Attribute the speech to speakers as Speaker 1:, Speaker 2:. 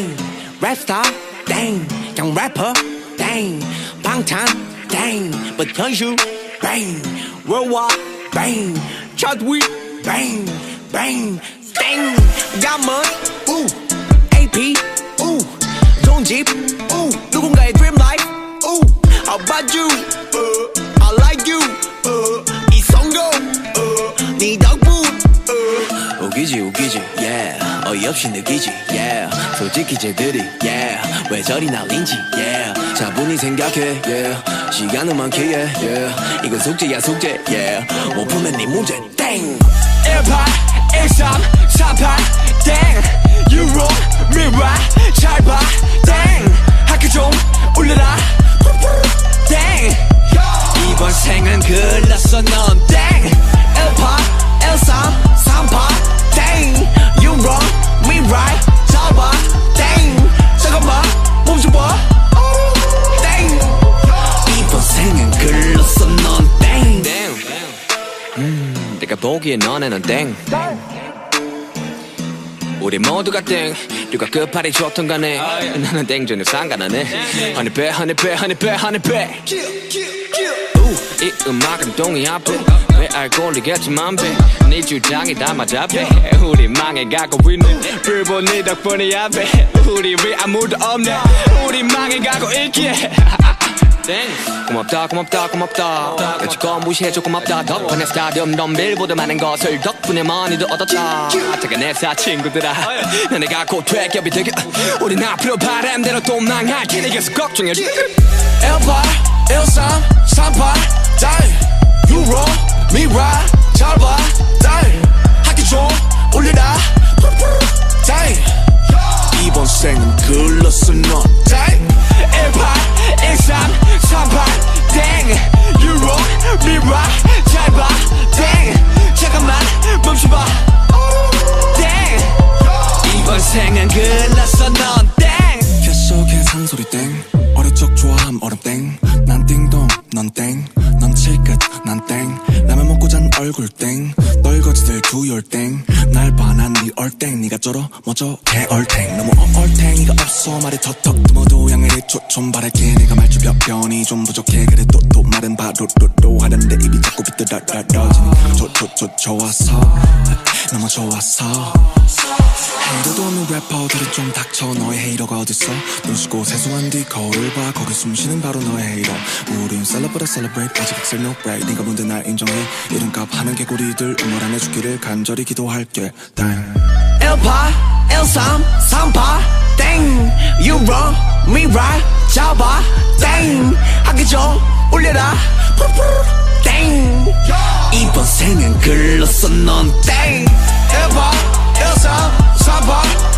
Speaker 1: 땡 랩스타 땡 그냥 래퍼 땡 방탄 땡 but 현실 뱅 worldwide 뱅 chart we 뱅 뱅 땡 got money 우 AP 우 좋은 집 우 누군가의 dream life 우 how about you I like you 이성공 네 덕분 웃기지 yeah 어이없이 느끼지 yeah 솔직히 쟤들이 yeah 왜 저리 날린지 yeah 차분히 생각해 yeah 시간은 많기에 yeah 이건 숙제야 숙제 yeah 못 풀면 네 문제 땡 18, 13, 48 땡 You wrong, me right 잘봐 땡 학교 좀 올려라 땡 이번 생은 글렀어 넌 땡 18, 13, 38 땡 You wrong, me right 잘봐 땡 잠깐만 멈춰봐 땡 이번 생은 글렀어 넌 땡 내가 보기에 너네는 땡 우리 모두가 땡 누가 끝발이 좋던 간에 나는 땡 전혀 상관하네 honey bear 이 음악은 동의 앞에 왜 알고리겠지만 네 주장이 다 맞아 우리 망해가고 있네 불본 네 덕분이야 우리 왜 아무도 없네 우리 망해가고 있기에 땡 고맙다 여지껏 무시해줘 고맙다 덕분에 스타디움 덤빌보다 많은 것을 덕분에 많이도 얻었다 잠깐 내사 친구들아 너네가 곧 퇴격이 되게 우린 앞으로 바람대로 또 망할 테니까 걱정해 18, 13, 38 땡 You wrong, me right 잘봐 땡 학교 좀 올려라 땡 이번 생은 글렀어 넌 땡 18, 13, 38 땡 You wrong, me right 잘봐 땡 잠깐만 멈춰봐 땡 이번 생은 글렀어 넌 땡 계속해 산소리 땡 어릴 적 좋아함 얼음 땡난 띵동 넌 땡 넌 칠끝 난 땡 라면 먹고 잔 얼굴 땡 널거지들 두열 땡날 반한 네 얼땡 네가 쩔어 뭐저 개얼땡 너무 얼탱이가 없어 말이 턱턱 모두 양해를 좀 바랄게 내가 말주변이 좀 부족해 그래 또 말은 바로 하는데 입이 자꾸 비뚤어지니 좋아서 너무 좋아서 헤이러도 없는 래퍼들은 좀 닥쳐 너의 헤이러가 어딨어 눈 씻고 세수한 뒤 거울을 봐 거기 숨쉬는 바로 너의 헤이러 우린 celebrate 아직 excel no break 네가 뭔데 날 인정해 이름값 하는 개구리들 응원 안 해주기를 간절히 기도할게 땡 18, 13, 38 땡 You wrong, me right 잡아 땡 학교 좀 올려라 땡 이번 생은 글렀어 넌 땡 18, 13, 38